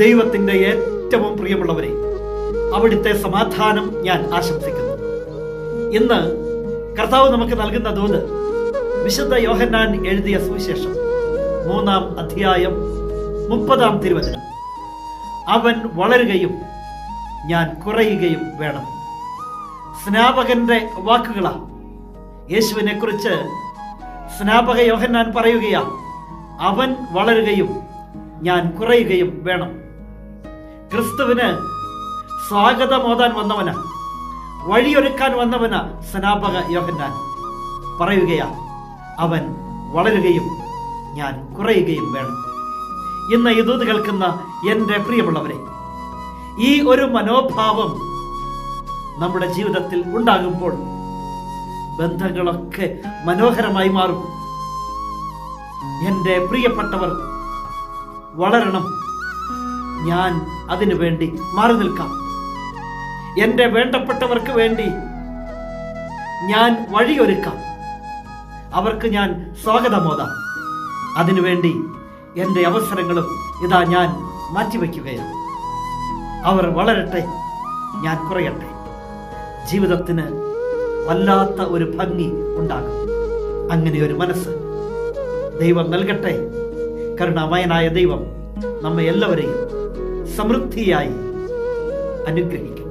ദൈവത്തിൻ്റെ ഏറ്റവും പ്രിയമുള്ളവരെ, അവിടുത്തെ സമാധാനം ഞാൻ ആശംസിക്കുന്നു. ഇന്ന് കർത്താവ് നമുക്ക് നൽകുന്ന ദൂത് വിശുദ്ധ യോഹന്നാൻ എഴുതിയ സുവിശേഷം 3-ാം അധ്യായം 30-ാം തിരുവചനം. അവൻ വളരുകയും ഞാൻ കുറയുകയും വേണം. സ്നാപകന്റെ വാക്കുകളാ. യേശുവിനെ കുറിച്ച് സ്നാപക യോഹന്നാൻ പറയുകയാ, അവൻ വളരുകയും ഞാൻ കുറയുകയും വേണം. ക്രിസ്തുവിന് സ്വാഗതമോതാൻ വന്നവനാ, വഴിയൊരുക്കാൻ വന്നവനാ സ്നാപക യോഹന്നാൻ. പറയുകയാ, അവൻ വളരുകയും ഞാൻ കുറയുകയും വേണം. ഇന്ന് ഈ ദൂത് കേൾക്കുന്ന എൻ്റെ പ്രിയമുള്ളവരെ, ഈ ഒരു മനോഭാവം നമ്മുടെ ജീവിതത്തിൽ ഉണ്ടാകുമ്പോൾ ബന്ധങ്ങളൊക്കെ മനോഹരമായി മാറും. എൻ്റെ പ്രിയപ്പെട്ടവർ വളരണം, ഞാൻ അതിനു വേണ്ടി മാറി നിൽക്കാം. എൻ്റെ വേണ്ടപ്പെട്ടവർക്ക് വേണ്ടി ഞാൻ വഴിയൊരുക്കാം. അവർക്ക് ഞാൻ സ്വാഗതമോദാം. അതിനുവേണ്ടി എൻ്റെ അവസരങ്ങളും ഇതാ ഞാൻ മാറ്റിവെക്കുകയാണ്. അവർ വളരട്ടെ, ഞാൻ കുറയട്ടെ. ജീവിതത്തിന് വല്ലാത്ത ഒരു ഭംഗി ഉണ്ടാകും. അങ്ങനെ ഒരു മനസ്സ് ദൈവം നൽകട്ടെ. കരുണാമയനായ ദൈവം നമ്മെ എല്ലാവരെയും സമൃദ്ധിയായി അനുഗ്രഹിക്കും.